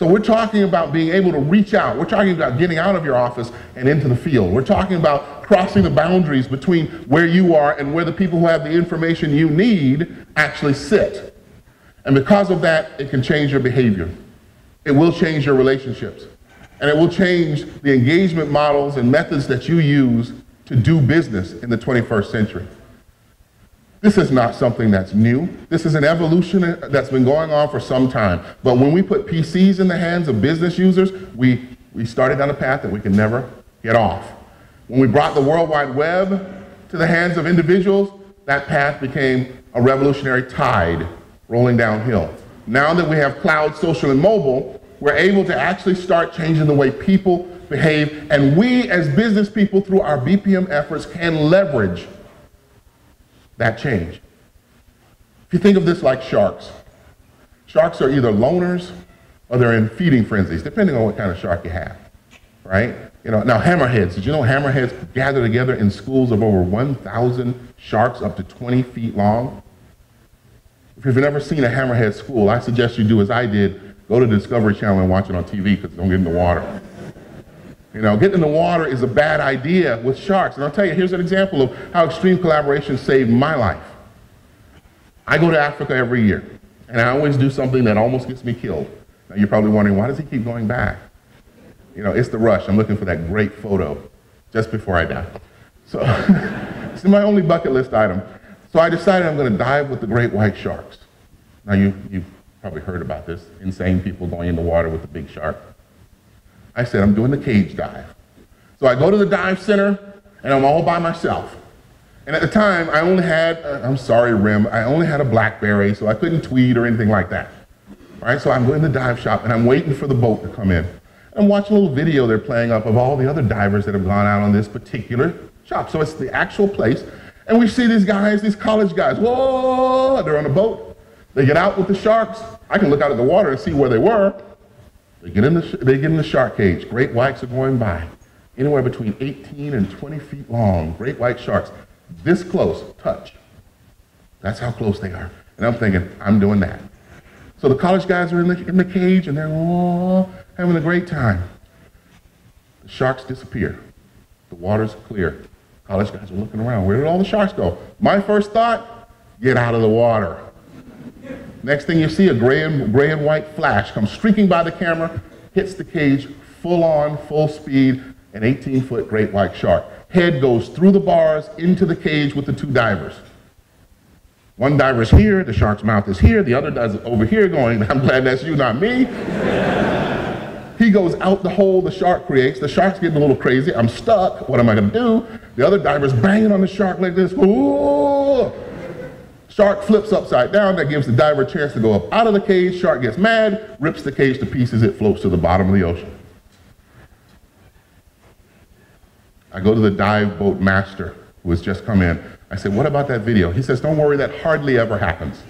So we're talking about being able to reach out. We're talking about getting out of your office and into the field. We're talking about crossing the boundaries between where you are and where the people who have the information you need actually sit. And because of that, it can change your behavior. It will change your relationships. And it will change the engagement models and methods that you use to do business in the 21st century. This is not something that's new. This is an evolution that's been going on for some time. But when we put PCs in the hands of business users, we started down a path that we can never get off. When we brought the World Wide Web to the hands of individuals, that path became a revolutionary tide rolling downhill. Now that we have cloud, social, and mobile, we're able to actually start changing the way people behave, and we as business people through our BPM efforts can leverage that change. If you think of this like sharks, sharks are either loners or they're in feeding frenzies, depending on what kind of shark you have, right? You know, now hammerheads, did you know hammerheads gather together in schools of over 1,000 sharks up to 20 feet long? If you've never seen a hammerhead school, I suggest you do as I did, go to the Discovery Channel and watch it on TV because don't get in the water. You know, getting in the water is a bad idea with sharks. And I'll tell you, here's an example of how extreme collaboration saved my life. I go to Africa every year, and I always do something that almost gets me killed. Now you're probably wondering, why does he keep going back? You know, it's the rush. I'm looking for that great photo just before I die. So it's my only bucket list item. So I decided I'm going to dive with the great white sharks. Now you've probably heard about this, insane people going in the water with the big shark. I said, I'm doing the cage dive. So I go to the dive center, and I'm all by myself. And at the time, I only had, I'm sorry, Rim, I only had a BlackBerry, so I couldn't tweet or anything like that. All right, so I'm going to the dive shop, and I'm waiting for the boat to come in. I'm watching a little video they're playing up of all the other divers that have gone out on this particular shop. So it's the actual place. And we see these guys, these college guys, whoa, they're on a boat. They get out with the sharks. I can look out at the water and see where they were. They get in the shark cage. Great whites are going by, anywhere between 18 and 20 feet long. Great white sharks, this close, touch. That's how close they are. And I'm thinking, I'm doing that. So the college guys are in the cage, and they're all having a great time. The sharks disappear. The water's clear. College guys are looking around. Where did all the sharks go? My first thought, get out of the water. Next thing you see, a gray and white flash comes streaking by the camera, hits the cage, full on, full speed, an 18-foot great white shark. Head goes through the bars into the cage with the two divers. One diver's here, the shark's mouth is here, the other diver's over here going, I'm glad that's you, not me. He goes out the hole the shark creates. The shark's getting a little crazy. I'm stuck. What am I going to do? The other diver's banging on the shark like this. Ooh! Shark flips upside down. That gives the diver a chance to go up out of the cage. Shark gets mad, rips the cage to pieces. It floats to the bottom of the ocean. I go to the dive boat master who has just come in. I said, what about that video? He says, don't worry, that hardly ever happens.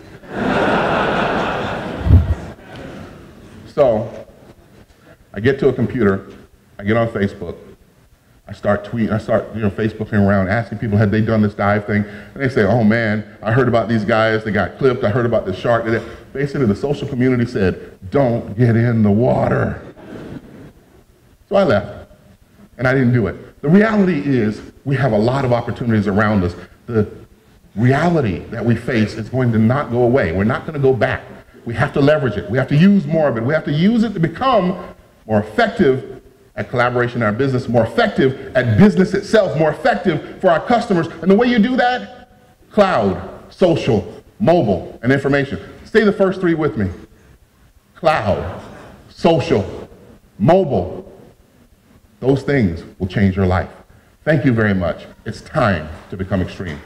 So I get to a computer. I get on Facebook. I start tweeting, I start Facebooking around, asking people, had they done this dive thing? And they say, oh man, I heard about these guys, they got clipped, I heard about the shark. Basically, the social community said, don't get in the water. So I left, and I didn't do it. The reality is, we have a lot of opportunities around us. The reality that we face is going to not go away. We're not going to go back. We have to leverage it. We have to use more of it. We have to use it to become more effective at collaboration in our business, more effective at business itself, more effective for our customers. And the way you do that, cloud, social, mobile, and information. Say the first three with me. Cloud, social, mobile. Those things will change your life. Thank you very much. It's time to become extreme.